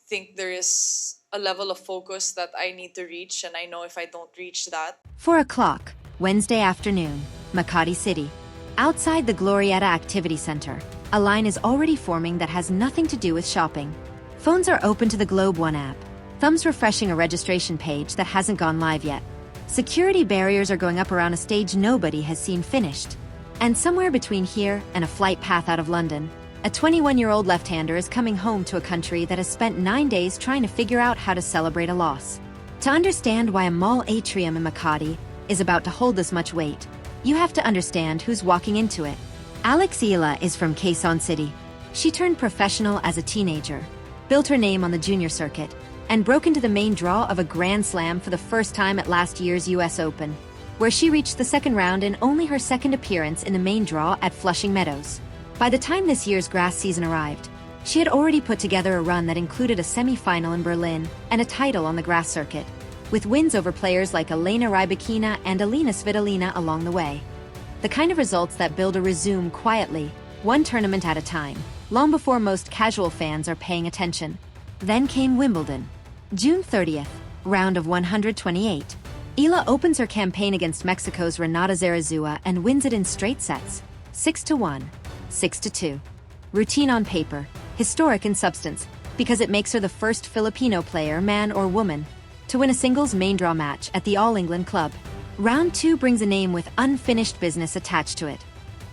think there is a level of focus that I need to reach, and I know if I don't reach that. 4 o'clock, Wednesday afternoon, Makati City. Outside the Glorietta Activity Center, a line is already forming that has nothing to do with shopping. Phones are open to the Globe One app, thumbs refreshing a registration page that hasn't gone live yet. Security barriers are going up around a stage nobody has seen finished. And somewhere between here and a flight path out of London, a 21-year-old left-hander is coming home to a country that has spent 9 days trying to figure out how to celebrate a loss. To understand why a mall atrium in Makati is about to hold this much weight, you have to understand who's walking into it. Alex Eala is from Quezon City. She turned professional as a teenager, built her name on the junior circuit, and broke into the main draw of a Grand Slam for the first time at last year's US Open, where she reached the second round in only her second appearance in the main draw at Flushing Meadows. By the time this year's grass season arrived, she had already put together a run that included a semi-final in Berlin and a title on the grass circuit, with wins over players like Elena Rybakina and Alina Svitolina along the way. The kind of results that build a resume quietly, one tournament at a time, long before most casual fans are paying attention. Then came Wimbledon. June 30th, round of 128. Eala opens her campaign against Mexico's Renata Zarazua and wins it in straight sets, 6-1, 6-2. Routine on paper, historic in substance, because it makes her the first Filipino player, man or woman, to win a singles main draw match at the All England Club. Round 2 brings a name with unfinished business attached to it.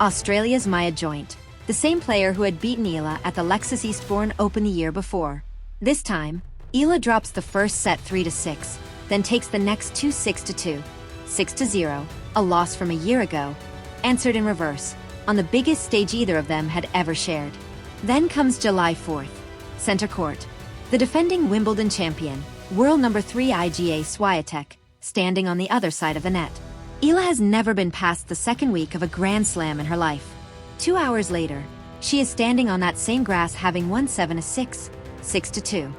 Australia's Maya Joint, the same player who had beaten Eala at the Lexus Eastbourne Open the year before. This time, Eala drops the first set 3-6, then takes the next two 6-2, 6-0, a loss from a year ago, answered in reverse, on the biggest stage either of them had ever shared. Then comes July 4th, center court. The defending Wimbledon champion, world number 3 IGA Swiatek, standing on the other side of the net. Eala has never been past the second week of a Grand Slam in her life. 2 hours later, she is standing on that same grass having won 7-6, 6-2.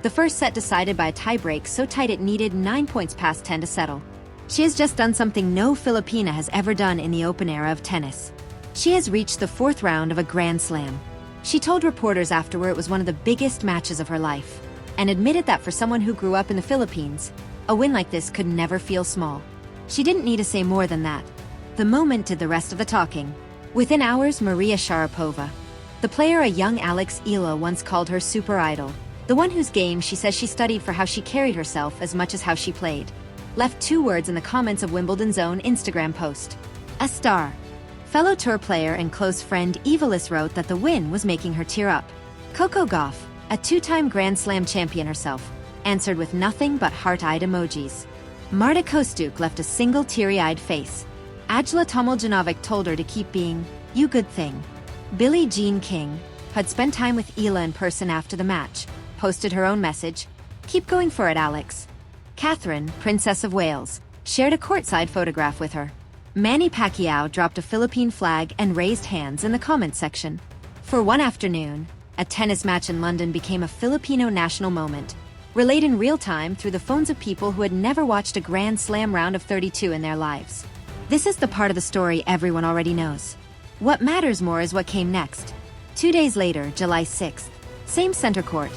The first set decided by a tiebreak so tight it needed 9 points past 10 to settle. She has just done something no Filipina has ever done in the open era of tennis. She has reached the 4th round of a Grand Slam. She told reporters afterward it was one of the biggest matches of her life, and admitted that for someone who grew up in the Philippines, a win like this could never feel small. She didn't need to say more than that. The moment did the rest of the talking. Within hours, Maria Sharapova, the player a young Alex Eala once called her super idol, the one whose game she says she studied for how she carried herself as much as how she played, left 2 words in the comments of Wimbledon's own Instagram post. A star. Fellow tour player and close friend Evelis wrote that the win was making her tear up. Coco Gauff, a 2-time Grand Slam champion herself, answered with nothing but heart-eyed emojis. Marta Kostyuk left a single teary-eyed face. Ajla Tomiljanovic told her to keep being, you good thing. Billie Jean King, who had spent time with Eala in person after the match, posted her own message, keep going for it, Alex. Catherine, Princess of Wales, shared a courtside photograph with her. Manny Pacquiao dropped a Philippine flag and raised hands in the comments section. For one afternoon, a tennis match in London became a Filipino national moment, relayed in real time through the phones of people who had never watched a Grand Slam round of 32 in their lives. This is the part of the story everyone already knows. What matters more is what came next. 2 days later, July 6th, same center court,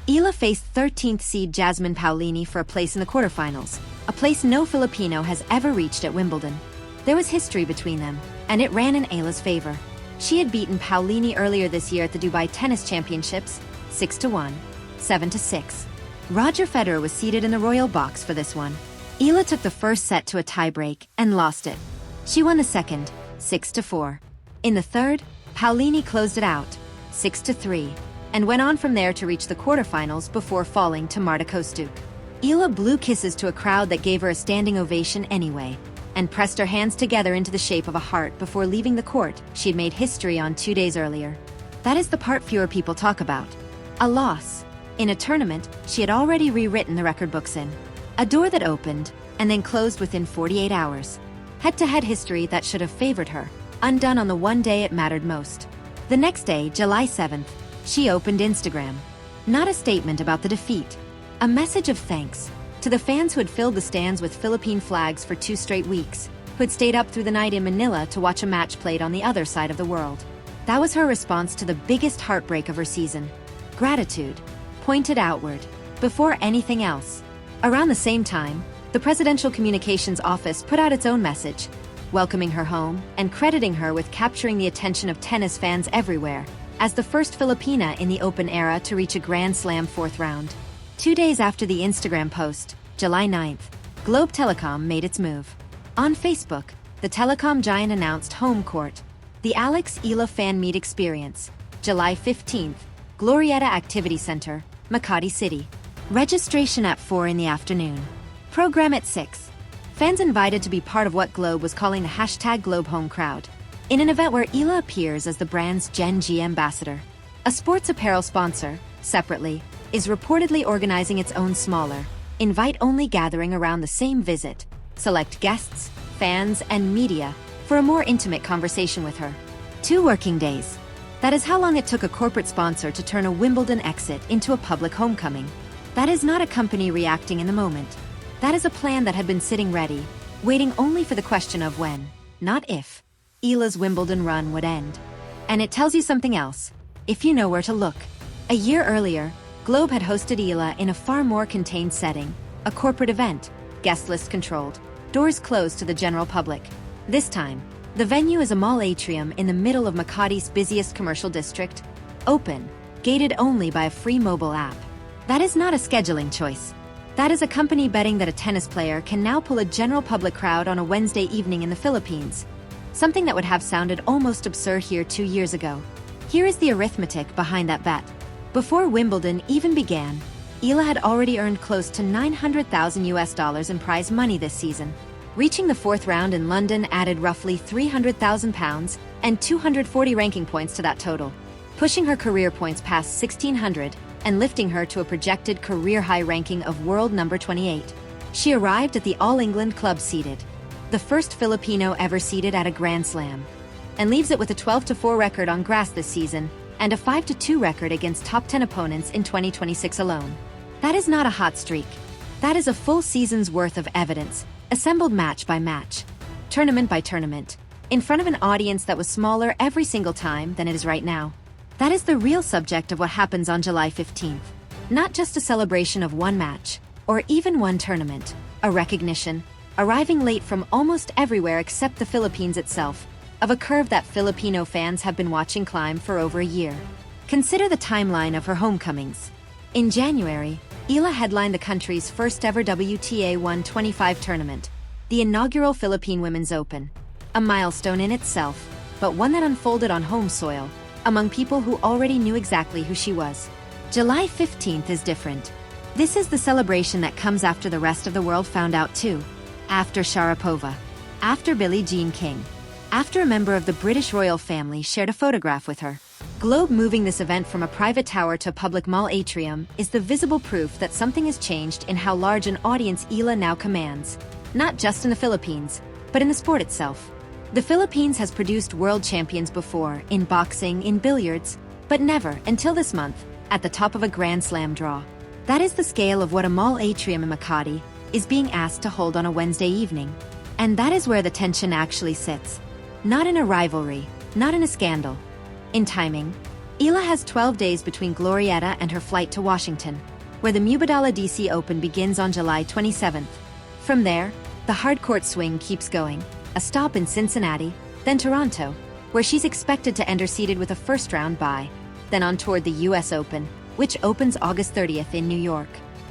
Eala faced 13th seed Jasmine Paolini for a place in the quarterfinals, a place no Filipino has ever reached at Wimbledon. There was history between them, and it ran in Eala's favor. She had beaten Paolini earlier this year at the Dubai Tennis Championships, 6-1, 7-6. Roger Federer was seated in the royal box for this one. Eala took the first set to a tiebreak and lost it. She won the second, 6-4. In the third, Paolini closed it out, 6-3, and went on from there to reach the quarterfinals before falling to Marta Kostyuk. Eala blew kisses to a crowd that gave her a standing ovation anyway, and pressed her hands together into the shape of a heart before leaving the court she had made history on 2 days earlier. That is the part fewer people talk about. A loss. In a tournament she had already rewritten the record books in. A door that opened, and then closed within 48 hours. Head-to-head history that should have favored her, undone on the one day it mattered most. The next day, July 7th, she opened Instagram. Not a statement about the defeat. A message of thanks to the fans who had filled the stands with Philippine flags for 2 straight weeks, who had stayed up through the night in Manila to watch a match played on the other side of the world. That was her response to the biggest heartbreak of her season. Gratitude. pointed outward, before anything else. Around the same time, the Presidential Communications Office put out its own message, welcoming her home and crediting her with capturing the attention of tennis fans everywhere, as the first Filipina in the Open era to reach a Grand Slam fourth round. 2 days after the Instagram post, July 9th, Globe Telecom made its move. On Facebook, the telecom giant announced home court, the Alex Eala Fan Meet Experience, July 15th, Glorietta Activity Center, Makati City. Registration at 4 in the afternoon. Program at 6. Fans invited to be part of what Globe was calling the #Globe Home Crowd, in an event where Eala appears as the brand's Gen G ambassador. A sports apparel sponsor, separately, is reportedly organizing its own smaller, invite-only gathering around the same visit, select guests, fans, and media for a more intimate conversation with her. 2 working days. That is how long it took a corporate sponsor to turn a Wimbledon exit into a public homecoming. That is not a company reacting in the moment. That is a plan that had been sitting ready, waiting only for the question of when, not if, Eala's Wimbledon run would end. And it tells you something else, if you know where to look. A year earlier, Globe had hosted Eala in a far more contained setting, a corporate event, guest list controlled, doors closed to the general public. This time, the venue is a mall atrium in the middle of Makati's busiest commercial district, open, gated only by a free mobile app. That is not a scheduling choice. That is a company betting that a tennis player can now pull a general public crowd on a Wednesday evening in the Philippines. Something that would have sounded almost absurd here 2 years ago. Here is the arithmetic behind that bet. Before Wimbledon even began, Eala had already earned close to $900,000 in prize money this season. Reaching the fourth round in London added roughly £300,000 and 240 ranking points to that total, pushing her career points past 1,600 and lifting her to a projected career-high ranking of world number 28. She arrived at the All-England club seeded, the first Filipino ever seeded at a Grand Slam, and leaves it with a 12-4 record on grass this season and a 5-2 record against top 10 opponents in 2026 alone. That is not a hot streak. That is a full season's worth of evidence, assembled match by match, tournament by tournament, in front of an audience that was smaller every single time than it is right now. That is the real subject of what happens on July 15th. Not just a celebration of one match, or even one tournament, a recognition, arriving late from almost everywhere except the Philippines itself, of a curve that Filipino fans have been watching climb for over a year. Consider the timeline of her homecomings. In January, Eala headlined the country's first ever WTA 125 tournament, the inaugural Philippine Women's Open. A milestone in itself, but one that unfolded on home soil, among people who already knew exactly who she was. July 15th is different. This is the celebration that comes after the rest of the world found out too. After Sharapova. After Billie Jean King. After a member of the British royal family shared a photograph with her. Globe moving this event from a private tower to a public mall atrium is the visible proof that something has changed in how large an audience Eala now commands. Not just in the Philippines, but in the sport itself. The Philippines has produced world champions before, in boxing, in billiards, but never, until this month, at the top of a Grand Slam draw. That is the scale of what a mall atrium in Makati is being asked to hold on a Wednesday evening. And that is where the tension actually sits. Not in a rivalry, not in a scandal. In timing, Eala has 12 days between Glorietta and her flight to Washington, where the Mubadala DC Open begins on July 27th. From there, the hardcourt swing keeps going. A stop in Cincinnati, then Toronto, where she's expected to enter seeded with a first-round bye, then on toward the US Open, which opens August 30th in New York.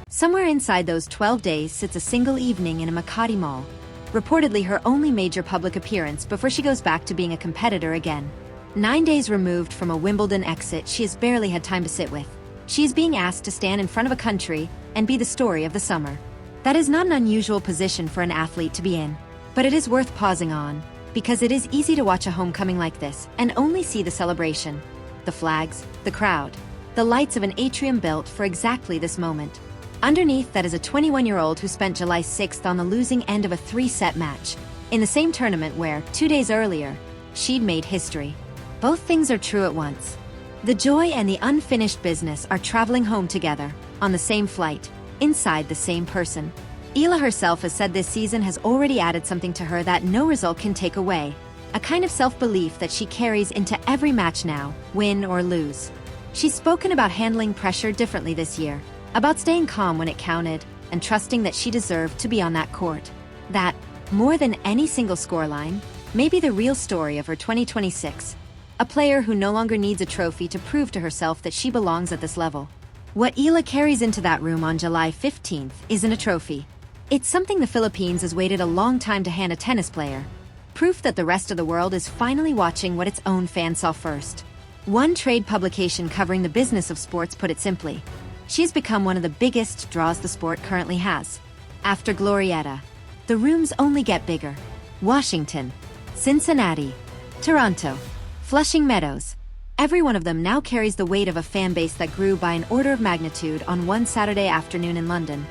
Somewhere inside those 12 days sits a single evening in a Makati mall, reportedly her only major public appearance before she goes back to being a competitor again. 9 days removed from a Wimbledon exit she has barely had time to sit with. She is being asked to stand in front of a country and be the story of the summer. That is not an unusual position for an athlete to be in. But it is worth pausing on, because it is easy to watch a homecoming like this and only see the celebration, the flags, the crowd, the lights of an atrium built for exactly this moment. Underneath that is a 21-year-old who spent July 6th on the losing end of a 3-set match, in the same tournament where, 2 days earlier, she'd made history. Both things are true at once. The joy and the unfinished business are traveling home together, on the same flight, inside the same person. Eala herself has said this season has already added something to her that no result can take away, a kind of self-belief that she carries into every match now, win or lose. She's spoken about handling pressure differently this year, about staying calm when it counted, and trusting that she deserved to be on that court. That, more than any single scoreline, may be the real story of her 2026. A player who no longer needs a trophy to prove to herself that she belongs at this level. What Eala carries into that room on July 15th isn't a trophy. It's something the Philippines has waited a long time to hand a tennis player. Proof that the rest of the world is finally watching what its own fans saw first. One trade publication covering the business of sports put it simply: she's become one of the biggest draws the sport currently has. After Glorietta, the rooms only get bigger. Washington, Cincinnati, Toronto, Flushing Meadows. Every one of them now carries the weight of a fan base that grew by an order of magnitude on one Saturday afternoon in London,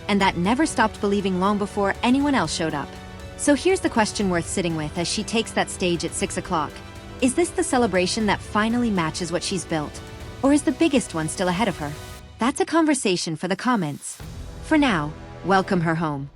and that never stopped believing long before anyone else showed up. So here's the question worth sitting with as she takes that stage at 6 o'clock. Is this the celebration that finally matches what she's built? Or is the biggest one still ahead of her? That's a conversation for the comments. For now, welcome her home.